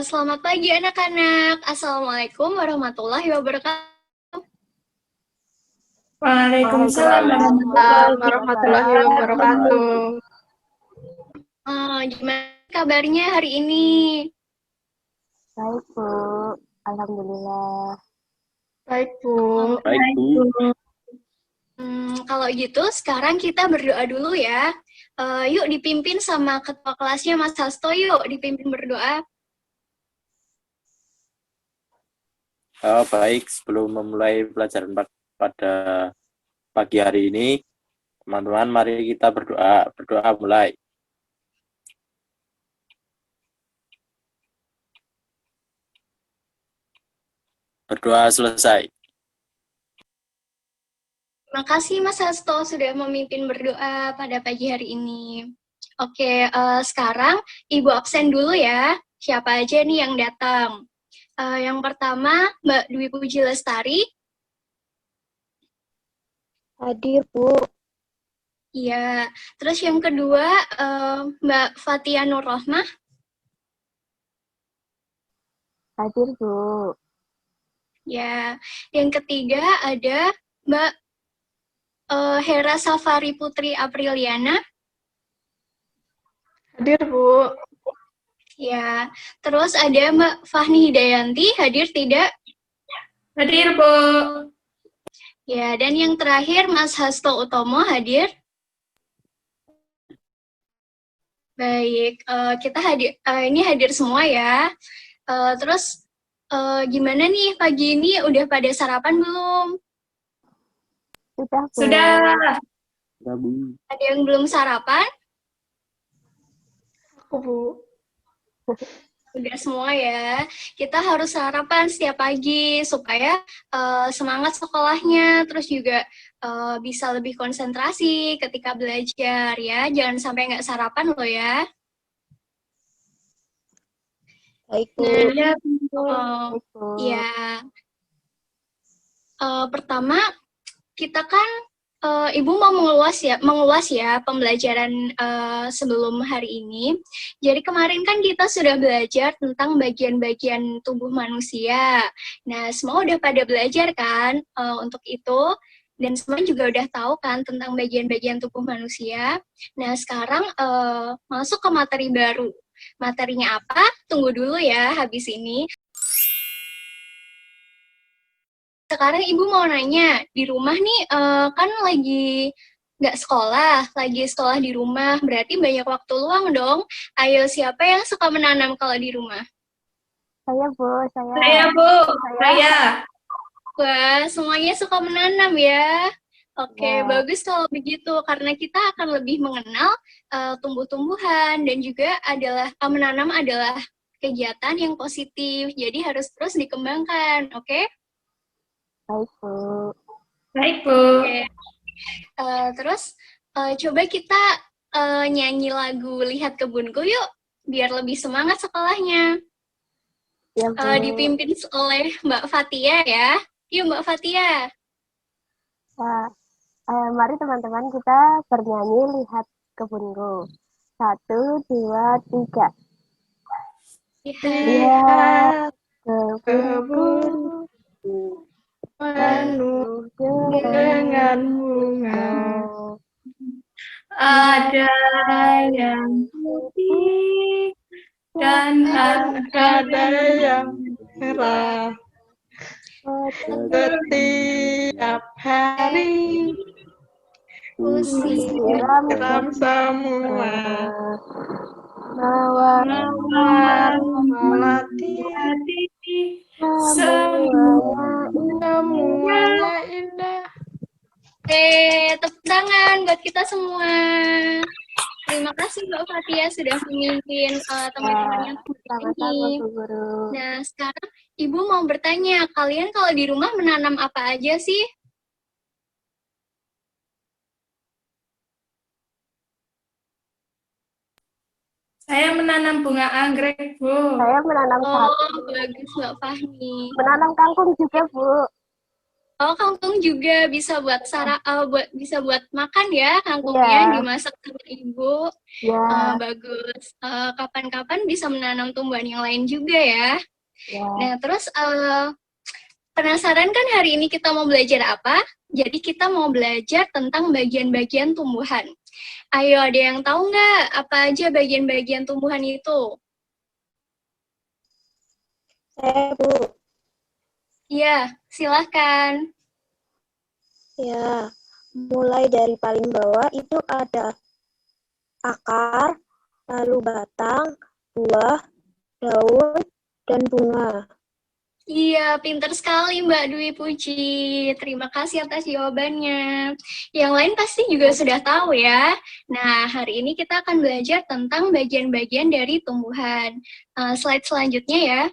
Selamat pagi anak-anak. Assalamualaikum warahmatullahi wabarakatuh. Waalaikumsalam warahmatullahi wabarakatuh. Gimana kabarnya hari ini? Baik, Bu. Alhamdulillah. Baik, Bu. Baik, Bu. Kalau gitu, sekarang kita berdoa dulu ya. Yuk dipimpin sama ketua kelasnya Mas Hasto, yuk dipimpin berdoa. Baik, sebelum memulai pelajaran pada pagi hari ini, teman-teman, mari kita berdoa. Berdoa mulai. Berdoa selesai. Terima kasih Mas Hasto sudah memimpin berdoa pada pagi hari ini. Oke, sekarang Ibu absen dulu ya. Siapa aja nih yang datang? Yang pertama, Mbak Dwi Puji Lestari. Hadir, Bu. Iya. Terus yang kedua, Mbak Fatia Nur Rohmah. Hadir, Bu. Ya. Yang ketiga ada Mbak Hera Safari Putri Apriliana. Hadir, Bu. Ya. Terus ada Mbak Fahni Hidayanti. Hadir tidak? Hadir, Bu. Ya. Dan yang terakhir Mas Hasto Utomo hadir. Baik. Kita hadir. Ini hadir semua ya. Terus gimana nih pagi ini? Udah pada sarapan belum? Sudah, Bu. Sudah. Sudah, Bu. Ada yang belum sarapan? Aku, Bu. Udah semua ya. Kita harus sarapan setiap pagi supaya semangat sekolahnya, terus juga bisa lebih konsentrasi ketika belajar ya. Jangan sampai nggak sarapan loh ya. Baik, Bu. Ya, Baik, Bu. Ya. Pertama, kita kan Ibu mau mengulas ya pembelajaran sebelum hari ini. Jadi kemarin kan kita sudah belajar tentang bagian-bagian tubuh manusia. Nah, semua udah pada belajar kan untuk itu, dan semua juga udah tahu kan tentang bagian-bagian tubuh manusia. Nah, sekarang masuk ke materi baru. Materinya apa? Tunggu dulu ya habis ini. Sekarang Ibu mau nanya, di rumah nih kan lagi nggak sekolah, lagi sekolah di rumah, berarti banyak waktu luang dong. Ayo, siapa yang suka menanam kalau di rumah? Saya, Bu. Saya. Saya, Bu. Saya. Wah, semuanya suka menanam ya. Oke, Ya. bagus kalau begitu, karena kita akan lebih mengenal tumbuh-tumbuhan, dan juga menanam adalah kegiatan yang positif, jadi harus terus dikembangkan, oke? Baik, Bu. Baik, Bu. Oke. Terus coba kita nyanyi lagu Lihat Kebunku yuk, biar lebih semangat sekolahnya. Ya, Bu. Dipimpin oleh Mbak Fatia ya. Yuk Mbak Fatia. Nah, mari teman-teman kita bernyanyi Lihat Kebunku. 1, 2, 3. Lihat kebunku Penuh penuh dengan bunga. Ada yang putih dan ada yang merah. Setiap hari siram siram semua mawar mawar melati semuanya indah. Tepuk tangan buat kita semua. Terima kasih Mbak Fatia sudah memimpin teman-teman yang sama-sama, ini. Bu Guru. Nah, sekarang Ibu mau bertanya, kalian kalau di rumah menanam apa aja sih? Saya menanam bunga anggrek, Bu. Saya menanam Oh, bagus Mbak Fahmi. menanam kangkung juga, Bu. Oh, kangkung juga bisa buat bisa buat makan ya, kangkungnya Iya, dimasak sama ibu. ya, Bagus. Kapan-kapan bisa menanam tumbuhan yang lain juga ya. ya. Nah, terus penasaran kan hari ini kita mau belajar apa? Jadi kita mau belajar tentang bagian-bagian tumbuhan. Ayo, ada yang tahu nggak apa aja bagian-bagian tumbuhan itu? Bu. Iya, silahkan. Ya, mulai dari paling bawah itu ada akar, lalu batang, buah, daun, dan bunga. Iya, pinter sekali Mbak Dwi Puji. Terima kasih atas jawabannya. Yang lain pasti juga sudah tahu ya. Nah, hari ini kita akan belajar tentang bagian-bagian dari tumbuhan. Slide selanjutnya ya.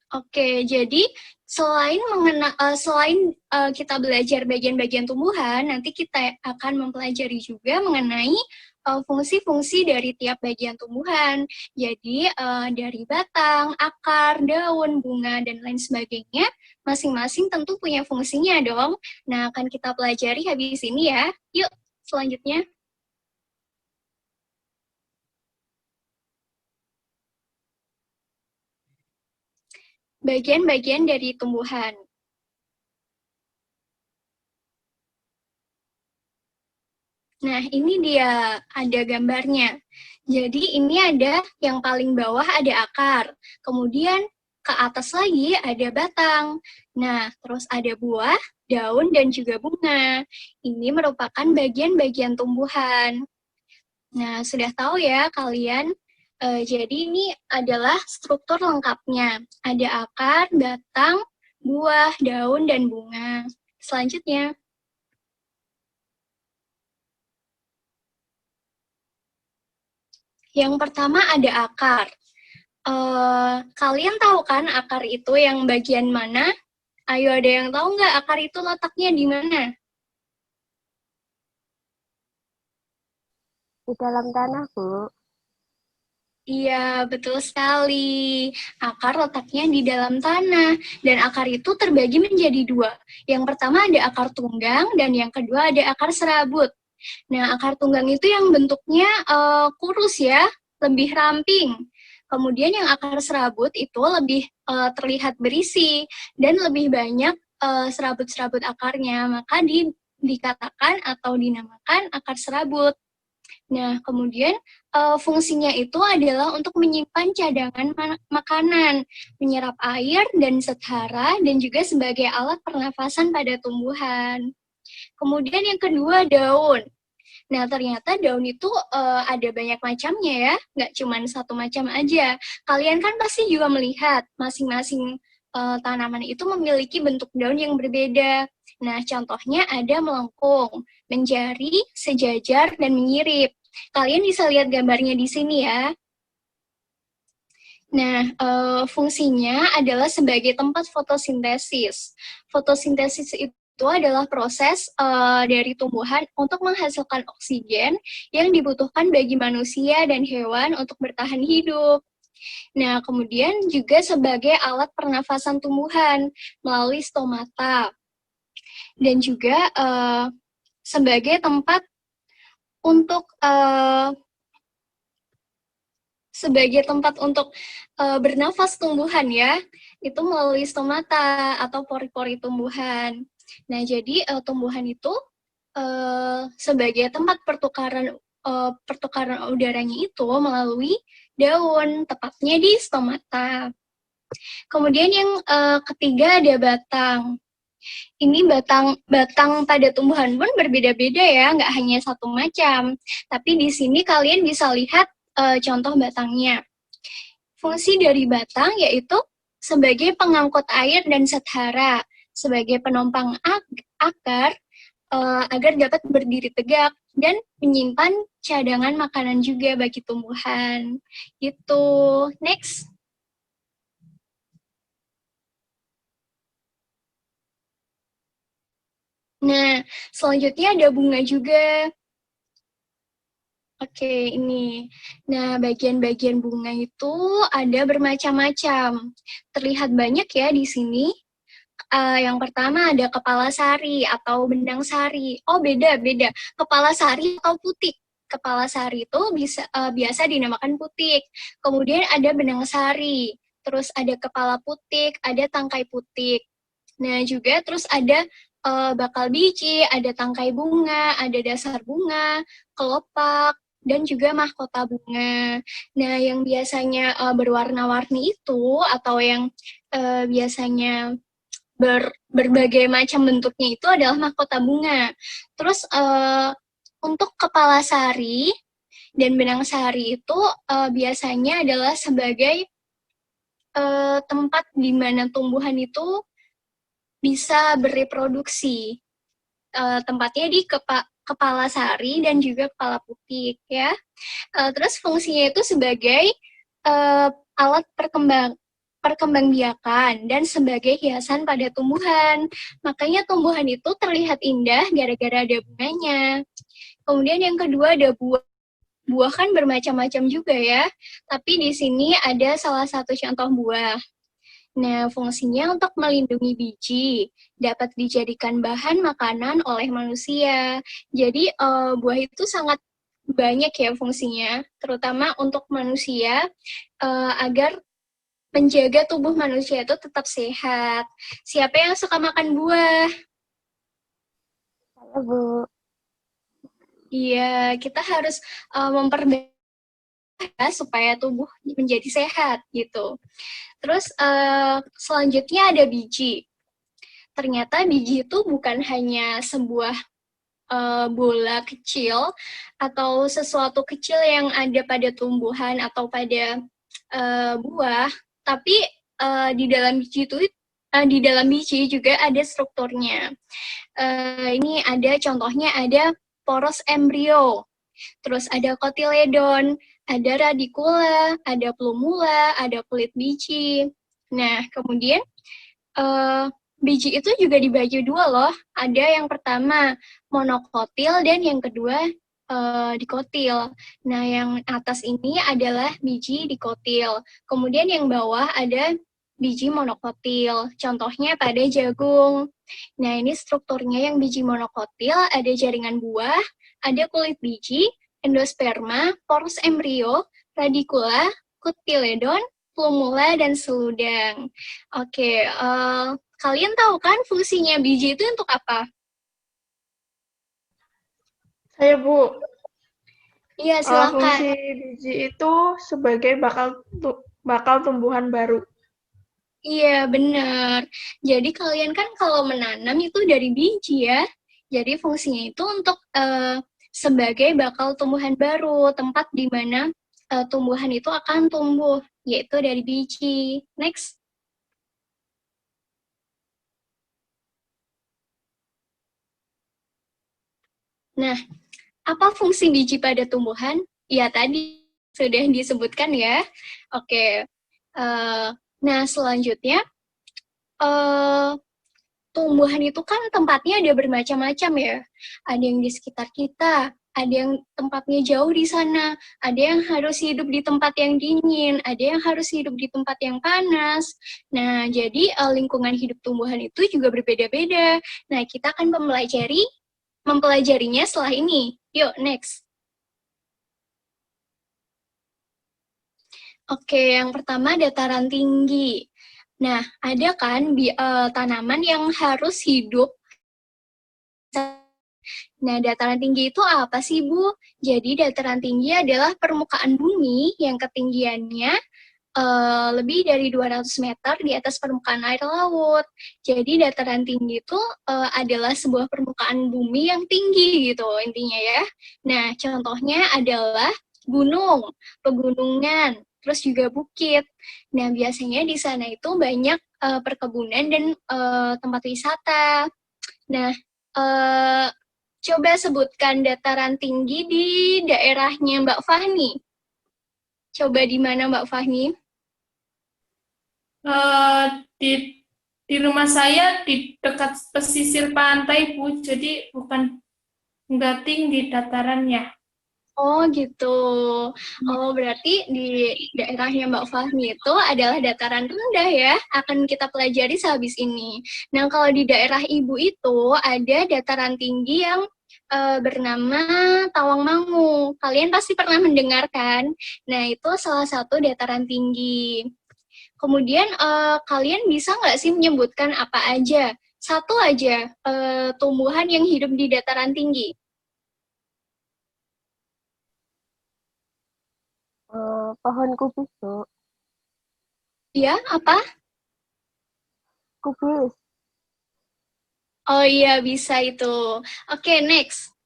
Oke, jadi selain kita belajar bagian-bagian tumbuhan, nanti kita akan mempelajari juga mengenai fungsi-fungsi dari tiap bagian tumbuhan. Jadi dari batang, akar, daun, bunga, dan lain sebagainya, masing-masing tentu punya fungsinya dong. Nah, akan kita pelajari habis ini ya. Yuk, selanjutnya. Bagian-bagian dari tumbuhan. Nah, ini dia, ada gambarnya. Jadi ini ada yang paling bawah ada akar, kemudian ke atas lagi ada batang. Nah, terus ada buah, daun, dan juga bunga. Ini merupakan bagian-bagian tumbuhan. Nah, sudah tahu ya kalian, jadi ini adalah struktur lengkapnya. Ada akar, batang, buah, daun, dan bunga. Selanjutnya. Yang pertama ada akar. Kalian tahu kan akar itu yang bagian mana? Ayo, ada yang tahu nggak akar itu letaknya di mana? Di dalam tanah, Bu. Iya, betul sekali. Akar letaknya di dalam tanah, dan akar itu terbagi menjadi dua. Yang pertama ada akar tunggang, dan yang kedua ada akar serabut. Nah, akar tunggang itu yang bentuknya kurus ya, lebih ramping. Kemudian yang akar serabut itu lebih terlihat berisi dan lebih banyak serabut-serabut akarnya, maka dikatakan atau dinamakan akar serabut. Nah, kemudian fungsinya itu adalah untuk menyimpan cadangan makanan, menyerap air dan setara, dan juga sebagai alat pernafasan pada tumbuhan. Kemudian yang kedua, daun. Nah, ternyata daun itu ada banyak macamnya ya, nggak cuma satu macam aja. Kalian kan pasti juga melihat masing-masing tanaman itu memiliki bentuk daun yang berbeda. Nah, contohnya ada melengkung, menjari, sejajar, dan menyirip. Kalian bisa lihat gambarnya di sini ya. Nah, fungsinya adalah sebagai tempat fotosintesis. Fotosintesis itu adalah proses dari tumbuhan untuk menghasilkan oksigen yang dibutuhkan bagi manusia dan hewan untuk bertahan hidup. Nah, kemudian juga sebagai alat pernafasan tumbuhan melalui stomata. Dan juga sebagai tempat untuk bernafas tumbuhan ya, itu melalui stomata atau pori-pori tumbuhan. Nah, jadi tumbuhan itu sebagai tempat pertukaran udaranya itu melalui daun, tepatnya di stomata. Kemudian yang ketiga ada batang. Ini batang pada tumbuhan pun berbeda-beda ya, nggak hanya satu macam. Tapi di sini kalian bisa lihat contoh batangnya. Fungsi dari batang yaitu sebagai pengangkut air dan setara, sebagai penopang akar agar dapat berdiri tegak dan menyimpan cadangan makanan juga bagi tumbuhan. Gitu. Next. Nah, selanjutnya ada bunga juga. Oke, ini. Nah, bagian-bagian bunga itu ada bermacam-macam. Terlihat banyak ya di sini. Yang pertama ada kepala sari atau benang sari. Oh, beda-beda. Kepala sari atau putik. Kepala sari itu biasa dinamakan putik. Kemudian ada benang sari. Terus ada kepala putik, ada tangkai putik. Nah, juga terus ada bakal biji, ada tangkai bunga, ada dasar bunga, kelopak, dan juga mahkota bunga. Nah, yang biasanya berwarna-warni itu, atau yang biasanya berbagai macam bentuknya itu adalah mahkota bunga. Terus untuk kepala sari dan benang sari itu biasanya adalah sebagai tempat di mana tumbuhan itu bisa bereproduksi. Tempatnya di kepala sari dan juga kepala putik ya. Terus fungsinya itu sebagai alat perkembangbiakan dan sebagai hiasan pada tumbuhan. Makanya tumbuhan itu terlihat indah gara-gara ada bunganya. Kemudian yang kedua ada buah. Buah kan bermacam-macam juga ya, tapi di sini ada salah satu contoh buah. Nah, fungsinya untuk melindungi biji, dapat dijadikan bahan makanan oleh manusia. Jadi, buah itu sangat banyak ya fungsinya, terutama untuk manusia, agar menjaga tubuh manusia itu tetap sehat. Siapa yang suka makan buah? Saya, Bu. Iya, kita harus memperbaiki supaya tubuh menjadi sehat gitu. Terus selanjutnya ada biji. Ternyata biji itu bukan hanya sebuah bola kecil atau sesuatu kecil yang ada pada tumbuhan atau pada buah, tapi di dalam biji juga ada strukturnya. Ini ada contohnya, ada poros embrio, terus ada kotiledon, ada radikula, ada plumula, ada kulit biji. Nah, kemudian biji itu juga dibagi dua loh. Ada yang pertama monokotil dan yang kedua dikotil. Nah, yang atas ini adalah biji dikotil. Kemudian yang bawah ada biji monokotil. Contohnya pada jagung. Nah, ini strukturnya yang biji monokotil, ada jaringan buah, ada kulit biji, endosperma, poros embrio, radikula, kotiledon, plumula, dan seludang. Oke, kalian tahu kan fungsinya biji itu untuk apa? Saya, Bu. Iya, Fungsi silakan. biji itu sebagai bakal tumbuhan baru. Iya, benar. Jadi kalian kan kalau menanam itu dari biji ya. Jadi fungsinya itu untuk sebagai bakal tumbuhan baru, tempat di mana tumbuhan itu akan tumbuh, yaitu dari biji. Next. Nah, apa fungsi biji pada tumbuhan? Ya, tadi sudah disebutkan ya. Oke. Nah, selanjutnya, tumbuhan itu kan tempatnya ada bermacam-macam ya. Ada yang di sekitar kita, ada yang tempatnya jauh di sana, ada yang harus hidup di tempat yang dingin, ada yang harus hidup di tempat yang panas. Nah, jadi lingkungan hidup tumbuhan itu juga berbeda-beda. Nah, kita akan mempelajarinya setelah ini. Yuk, next. Oke, yang pertama dataran tinggi. Nah, ada kan tanaman yang harus hidup. Nah, dataran tinggi itu apa sih, Bu? Jadi, dataran tinggi adalah permukaan bumi yang ketinggiannya lebih dari 200 meter di atas permukaan air laut. Jadi, dataran tinggi itu adalah sebuah permukaan bumi yang tinggi gitu, intinya ya. Nah, contohnya adalah gunung, pegunungan, terus juga bukit. Nah, biasanya di sana itu banyak perkebunan dan tempat wisata. Nah, coba sebutkan dataran tinggi di daerahnya Mbak Fahmi. Coba di mana Mbak Fahmi? Di rumah saya di dekat pesisir pantai, Bu. Jadi nggak tinggi datarannya. Oh gitu. Oh berarti di daerahnya Mbak Fahmi itu adalah dataran rendah ya, akan kita pelajari sehabis ini. Nah kalau di daerah Ibu itu ada dataran tinggi yang bernama Tawangmangu. Kalian pasti pernah mendengarkan. Nah itu salah satu dataran tinggi. Kemudian kalian bisa nggak sih menyebutkan apa aja, satu aja tumbuhan yang hidup di dataran tinggi? Pohon kubis, Bu. Ya, apa? Kubis. Oh iya, bisa itu. Oke, next.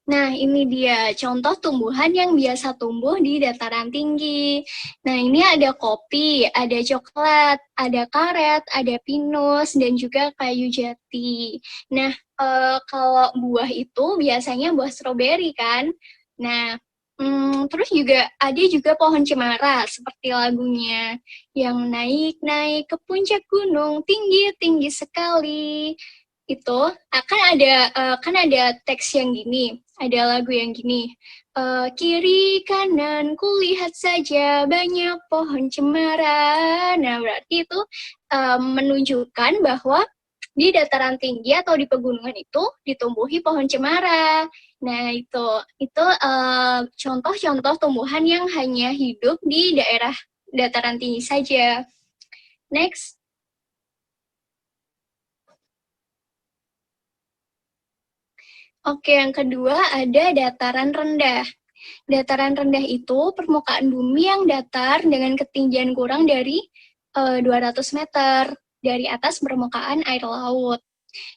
Nah, ini dia contoh tumbuhan yang biasa tumbuh di dataran tinggi. Nah, ini ada kopi, ada coklat, ada karet, ada pinus, dan juga kayu jati. Nah, kalau buah itu biasanya buah stroberi kan? Nah, terus juga ada juga pohon cemara, seperti lagunya. Yang naik-naik ke puncak gunung, tinggi-tinggi sekali. Itu akan ada kan ada teks yang gini, ada lagu yang gini. Kiri kanan kulihat saja banyak pohon cemara. Nah, berarti itu menunjukkan bahwa di dataran tinggi atau di pegunungan itu ditumbuhi pohon cemara. Nah, itu contoh-contoh tumbuhan yang hanya hidup di daerah dataran tinggi saja. Next. Oke, yang kedua ada dataran rendah. Dataran rendah itu permukaan bumi yang datar dengan ketinggian kurang dari 200 meter dari atas permukaan air laut.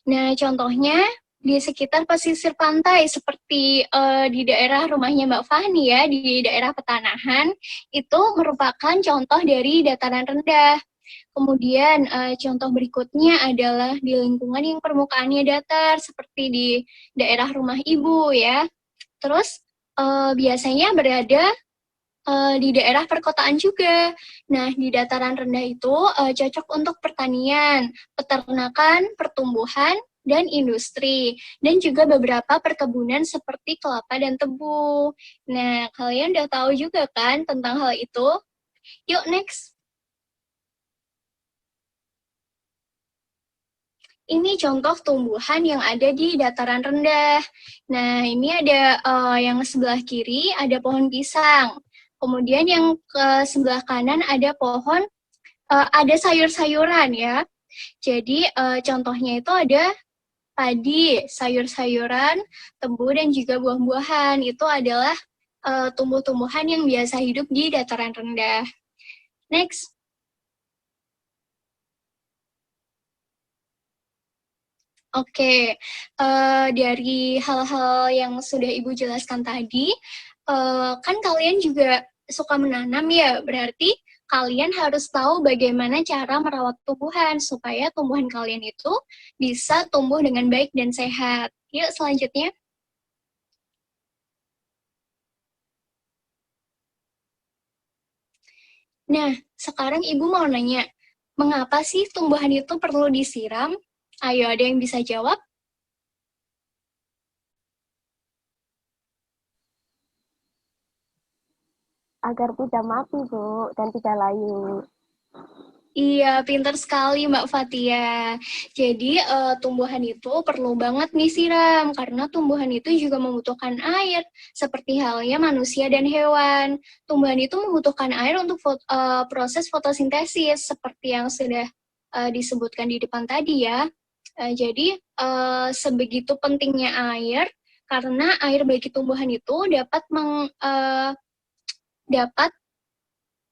Nah, contohnya di sekitar pesisir pantai seperti di daerah rumahnya Mbak Fahni ya, di daerah Petanahan, itu merupakan contoh dari dataran rendah. Kemudian contoh berikutnya adalah di lingkungan yang permukaannya datar seperti di daerah rumah ibu ya. Terus biasanya berada di daerah perkotaan juga. Nah, di dataran rendah itu cocok untuk pertanian, peternakan, pertumbuhan, dan industri, dan juga beberapa perkebunan seperti kelapa dan tebu. Nah, kalian udah tahu juga kan tentang hal itu? Yuk, next. Ini contoh tumbuhan yang ada di dataran rendah. Nah, ini ada yang sebelah kiri ada pohon pisang. Kemudian yang ke sebelah kanan ada pohon, ada sayur-sayuran ya. Jadi contohnya itu ada padi, sayur-sayuran, tebu, dan juga buah-buahan. Itu adalah tumbuh-tumbuhan yang biasa hidup di dataran rendah. Next. Oke, dari hal-hal yang sudah Ibu jelaskan tadi, kan kalian juga suka menanam ya, berarti kalian harus tahu bagaimana cara merawat tumbuhan supaya tumbuhan kalian itu bisa tumbuh dengan baik dan sehat. Yuk, selanjutnya. Nah, sekarang Ibu mau nanya, mengapa sih tumbuhan itu perlu disiram? Ayo, ada yang bisa jawab? Agar tidak mati, Bu, dan tidak layu. Iya, pinter sekali Mbak Fatia. Jadi tumbuhan itu perlu banget nih siram, karena tumbuhan itu juga membutuhkan air, seperti halnya manusia dan hewan. Tumbuhan itu membutuhkan air untuk proses fotosintesis, seperti yang sudah disebutkan di depan tadi ya. Jadi sebegitu pentingnya air, karena air bagi tumbuhan itu dapat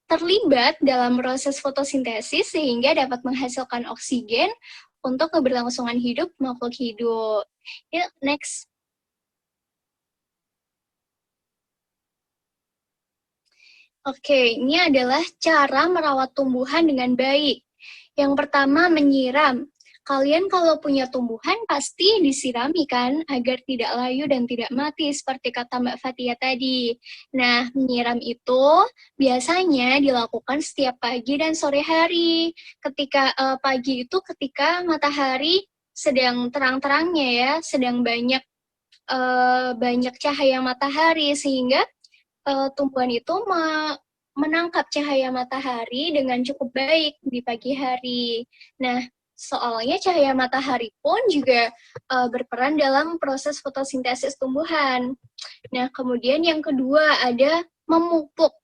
terlibat dalam proses fotosintesis sehingga dapat menghasilkan oksigen untuk keberlangsungan hidup makhluk hidup. Yuk, next. Oke, ini adalah cara merawat tumbuhan dengan baik. Yang pertama, menyiram. kalian kalau punya tumbuhan pasti disirami kan, agar tidak layu dan tidak mati, seperti kata Mbak Fatia tadi. Nah, menyiram itu biasanya dilakukan setiap pagi dan sore hari. Ketika pagi itu ketika matahari sedang terang-terangnya ya, sedang banyak cahaya matahari, sehingga tumbuhan itu menangkap cahaya matahari dengan cukup baik di pagi hari. Nah, soalnya cahaya matahari pun juga berperan dalam proses fotosintesis tumbuhan. Nah, kemudian yang kedua ada memupuk.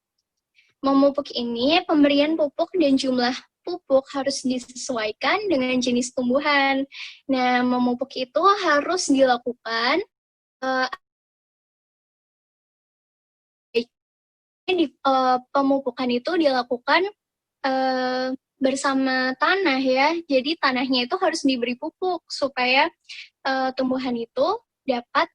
Memupuk ini pemberian pupuk dan jumlah pupuk harus disesuaikan dengan jenis tumbuhan. Nah, memupuk itu harus dilakukan pemupukan itu dilakukan bersama tanah ya. Jadi tanahnya itu harus diberi pupuk supaya tumbuhan itu dapat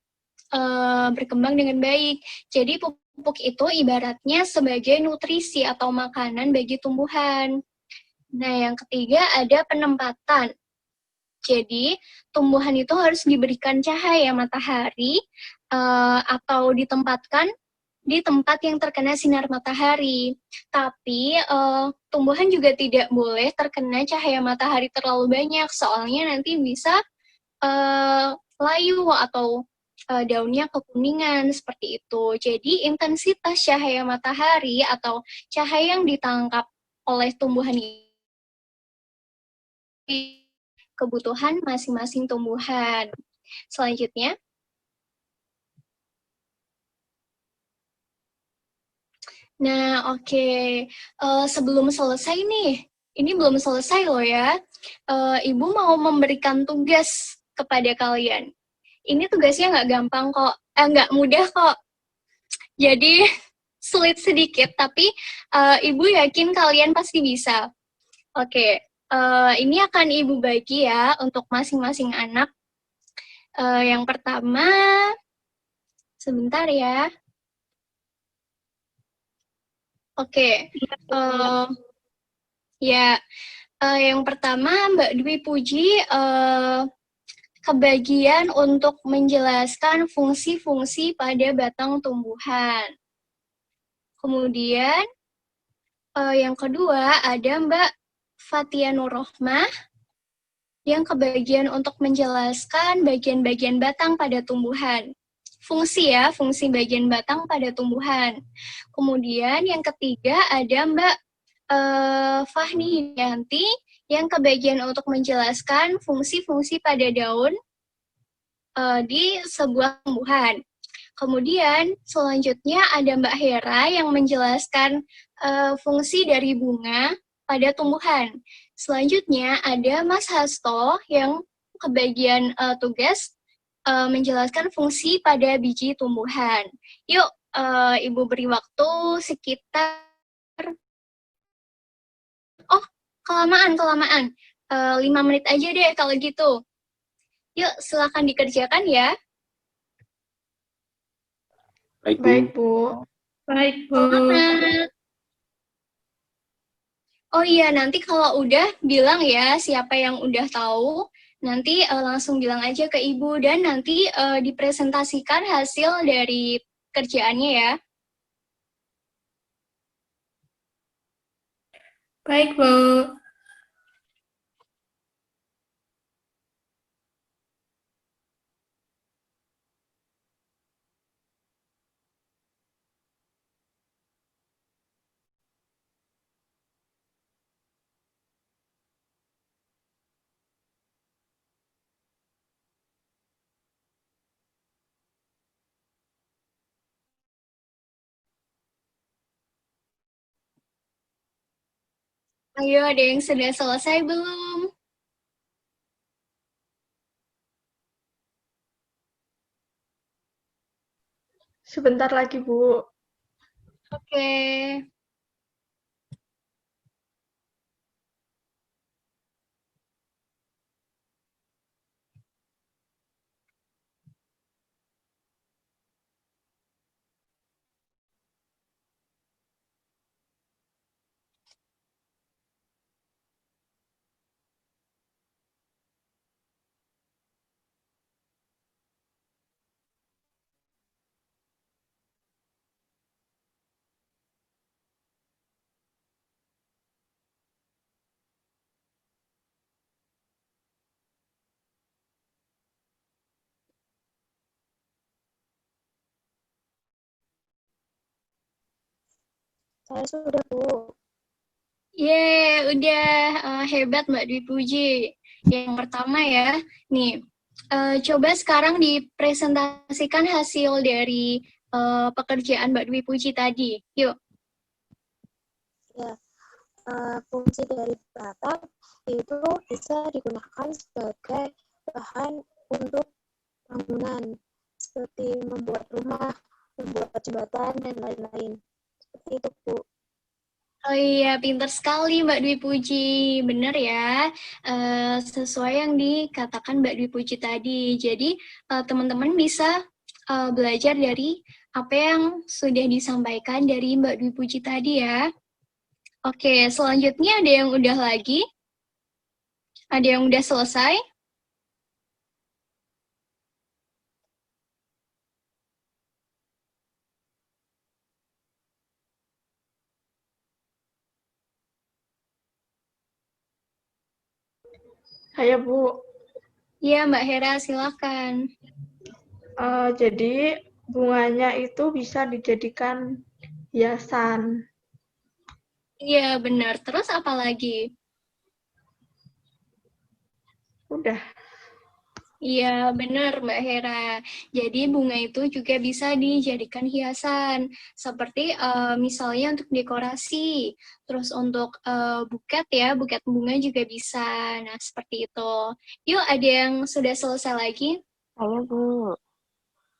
berkembang dengan baik. Jadi pupuk itu ibaratnya sebagai nutrisi atau makanan bagi tumbuhan. Nah, yang ketiga ada penempatan. Jadi, tumbuhan itu harus diberikan cahaya matahari atau ditempatkan di tempat yang terkena sinar matahari. Tapi, tumbuhan juga tidak boleh terkena cahaya matahari terlalu banyak, soalnya nanti bisa layu atau daunnya kekuningan, seperti itu. Jadi, intensitas cahaya matahari atau cahaya yang ditangkap oleh tumbuhan ini kebutuhan masing-masing tumbuhan. Selanjutnya, nah oke, sebelum selesai nih, ini belum selesai loh ya. Ibu mau memberikan tugas kepada kalian. Ini tugasnya nggak gampang kok, nggak mudah kok. Jadi sulit sedikit, tapi Ibu yakin kalian pasti bisa. Oke, ini akan Ibu bagi ya untuk masing-masing anak. Yang pertama, sebentar ya. Oke, ya, yang pertama Mbak Dwi Puji kebagian untuk menjelaskan fungsi-fungsi pada batang tumbuhan. Kemudian yang kedua ada Mbak Fatia Nurrohmah yang kebagian untuk menjelaskan bagian-bagian batang pada tumbuhan. Fungsi ya, fungsi bagian batang pada tumbuhan. Kemudian yang ketiga ada Mbak Fahni Hidianti yang kebagian untuk menjelaskan fungsi-fungsi pada daun di sebuah tumbuhan. Kemudian selanjutnya ada Mbak Hera yang menjelaskan fungsi dari bunga pada tumbuhan. Selanjutnya ada Mas Hasto yang kebagian tugas menjelaskan fungsi pada biji tumbuhan. Yuk, Ibu beri waktu sekitar, oh kelamaan, 5 menit aja deh kalau gitu. Yuk, silakan dikerjakan ya. Baik, Bu. Baik, Bu. Semangat. Oh iya, nanti kalau udah bilang ya siapa yang udah tahu, nanti langsung bilang aja ke Ibu dan nanti dipresentasikan hasil dari kerjaannya ya. Baik, Bu. Ayo, ada yang sudah selesai belum? Sebentar lagi, Bu. Oke. Saya sudah, Bu. Udah hebat Mbak Dwi Puji. Yang pertama ya, nih coba sekarang dipresentasikan hasil dari pekerjaan Mbak Dwi Puji tadi. Yuk. Ya, fungsi dari batang itu bisa digunakan sebagai bahan untuk bangunan, seperti membuat rumah, membuat jembatan, dan lain-lain. Seperti itu, Bu. Oh iya, pintar sekali Mbak Dwi Puji. Benar ya, sesuai yang dikatakan Mbak Dwi Puji tadi. Jadi, teman-teman bisa belajar dari apa yang sudah disampaikan dari Mbak Dwi Puji tadi ya. Oke, selanjutnya ada yang udah lagi? Ada yang udah selesai? Saya Bu. Iya, Mbak Hera, silakan. Jadi bunganya itu bisa dijadikan hiasan. Iya, benar. Terus apa lagi? Udah. Iya, benar Mbak Hera. Jadi bunga itu juga bisa dijadikan hiasan, seperti misalnya untuk dekorasi, terus untuk buket ya, buket bunga juga bisa. Nah, seperti itu. Yuk, ada yang sudah selesai lagi? Saya, Bu.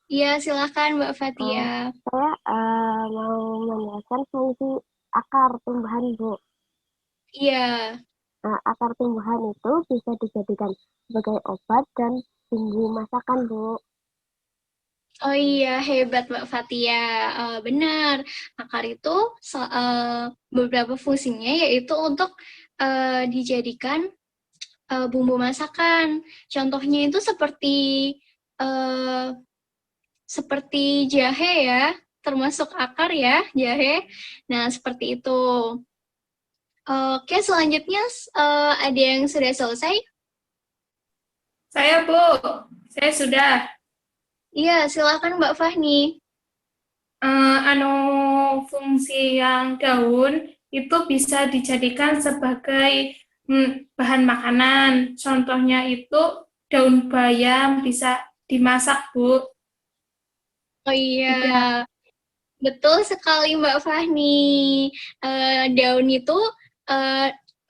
Iya, silakan Mbak Fatia. Saya mau menjelaskan fungsi akar tumbuhan, Bu. Iya. Nah, akar tumbuhan itu bisa dijadikan sebagai obat dan bumbu masakan, Bu. Oh iya, hebat Mbak Fatia. Benar, akar itu beberapa fungsinya yaitu untuk dijadikan bumbu masakan. Contohnya itu seperti jahe ya, termasuk akar ya, jahe. Nah, seperti itu. Oke, selanjutnya ada yang sudah selesai? Saya Bu. Saya sudah. Iya, silakan Mbak Fahni. Fungsi yang daun itu bisa dijadikan sebagai bahan makanan. Contohnya itu daun bayam bisa dimasak, Bu. Oh iya, Udah. betul sekali Mbak Fahni. Daun itu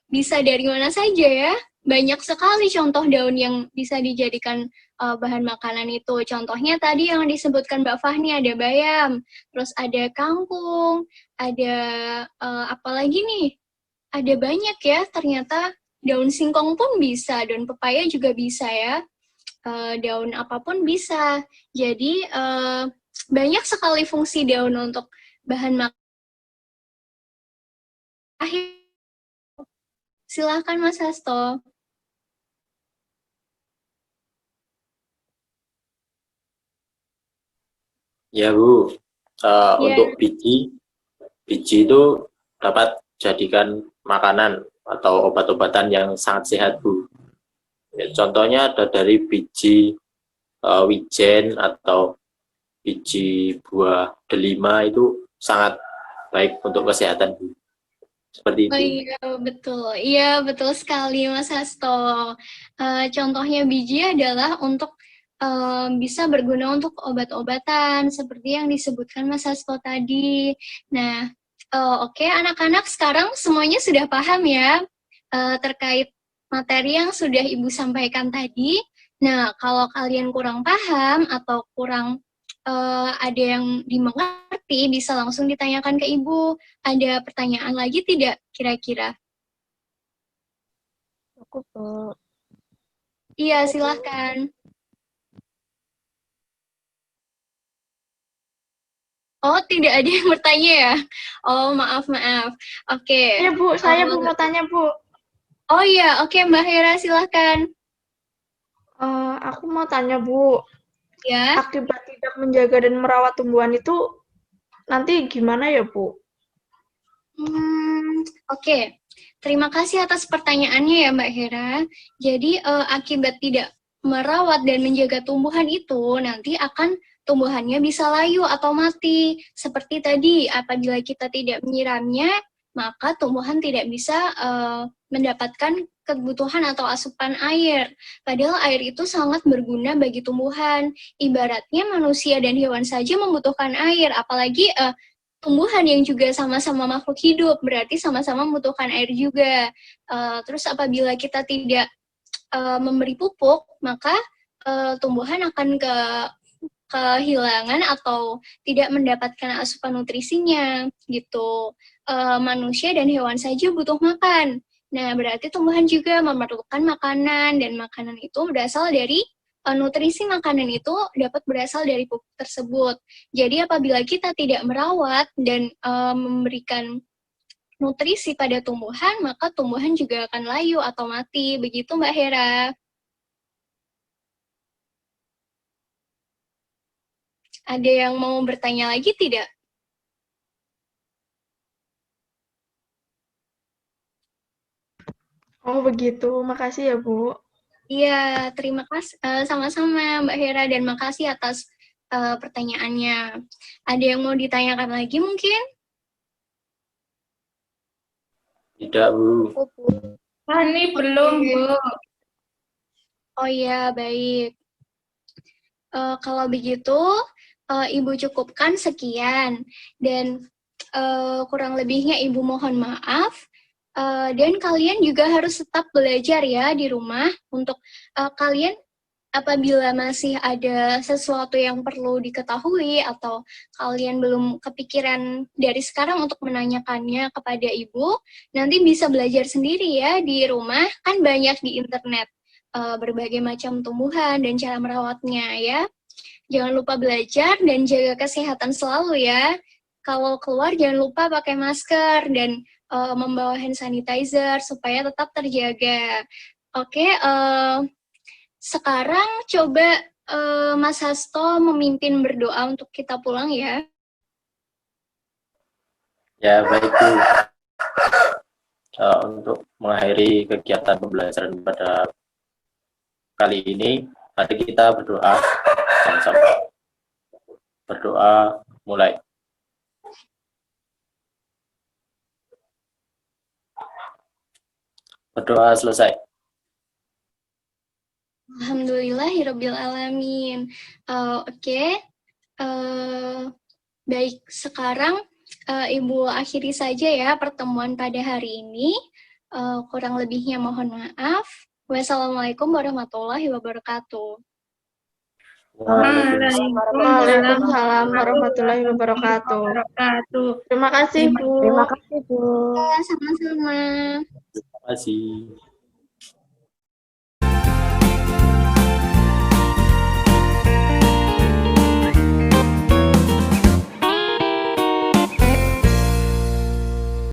bisa dari mana saja ya? Banyak sekali contoh daun yang bisa dijadikan bahan makanan itu. Contohnya tadi yang disebutkan Mbak Fahni ada bayam, terus ada kangkung, ada apa lagi nih? Ada banyak ya ternyata. Daun singkong pun bisa, daun pepaya juga bisa ya. Daun apapun bisa. Jadi banyak sekali fungsi daun untuk bahan makanan. Silakan Mas Hasto. Ya Bu, Ya, untuk biji itu dapat jadikan makanan atau obat-obatan yang sangat sehat Bu. Ya, contohnya ada dari biji wijen atau biji buah delima itu sangat baik untuk kesehatan Bu. Seperti oh itu. iya betul. Iya betul sekali Mas Hasto. Contohnya biji adalah untuk bisa berguna untuk obat-obatan seperti yang disebutkan Mas Hasto tadi. Nah, oke, anak-anak sekarang semuanya sudah paham ya terkait materi yang sudah Ibu sampaikan tadi. Nah, kalau kalian kurang paham atau kurang ada yang dimengerti, bisa langsung ditanyakan ke Ibu. Ada pertanyaan lagi tidak kira-kira? Cukup, Bu. Iya, silahkan. Oh, tidak ada yang bertanya ya? Oh, maaf. Oke. Ya Bu, saya Bu mau tanya Bu. Oh iya, oke Mbak Hera, silahkan. Aku mau tanya Bu, Ya. akibat tidak menjaga dan merawat tumbuhan itu nanti gimana ya Bu? Oke. Terima kasih atas pertanyaannya ya Mbak Hera. Jadi akibat tidak merawat dan menjaga tumbuhan itu nanti akan tumbuhannya bisa layu atau mati. Seperti tadi, apabila kita tidak menyiramnya, maka tumbuhan tidak bisa mendapatkan kebutuhan atau asupan air. Padahal air itu sangat berguna bagi tumbuhan. Ibaratnya manusia dan hewan saja membutuhkan air, apalagi tumbuhan yang juga sama-sama makhluk hidup, berarti sama-sama membutuhkan air juga. Terus apabila kita tidak memberi pupuk, maka tumbuhan akan kehilangan atau tidak mendapatkan asupan nutrisinya gitu. Manusia dan hewan saja butuh makan. Nah, berarti tumbuhan juga memerlukan makanan, dan makanan itu berasal dari nutrisi makanan itu dapat berasal dari pupuk tersebut. Jadi apabila kita tidak merawat dan memberikan nutrisi pada tumbuhan, maka tumbuhan juga akan layu atau mati. Begitu Mbak Hera. Ada yang mau bertanya lagi tidak? Oh begitu, makasih ya Bu. Iya, terima kasih. Sama-sama Mbak Hera, dan makasih atas pertanyaannya. Ada yang mau ditanyakan lagi mungkin? Tidak, Bu. Ini belum, Bu. Oh iya, baik. Kalau begitu, Ibu cukupkan sekian. Dan kurang lebihnya Ibu mohon maaf. Dan kalian juga harus tetap belajar ya di rumah. Untuk kalian, apabila masih ada sesuatu yang perlu diketahui atau kalian belum kepikiran dari sekarang untuk menanyakannya kepada Ibu, nanti bisa belajar sendiri ya di rumah. Kan banyak di internet berbagai macam tumbuhan dan cara merawatnya ya. Jangan lupa belajar dan jaga kesehatan selalu ya. Kalau keluar jangan lupa pakai masker dan membawa hand sanitizer supaya tetap terjaga. Oke, sekarang coba Mas Hasto memimpin berdoa untuk kita pulang ya. Ya, baik Bu. Untuk mengakhiri kegiatan pembelajaran pada kali ini, mari kita berdoa sama-sama. Berdoa mulai. Berdoa selesai. Alhamdulillahirabbil alamin. Oke. Baik, sekarang Ibu akhiri saja ya pertemuan pada hari ini. Kurang lebihnya mohon maaf. Wassalamualaikum warahmatullahi wabarakatuh. Waalaikumsalam warahmatullahi wabarakatuh. Terima kasih Bu. Terima kasih, Bu. Sama-sama. Terima kasih.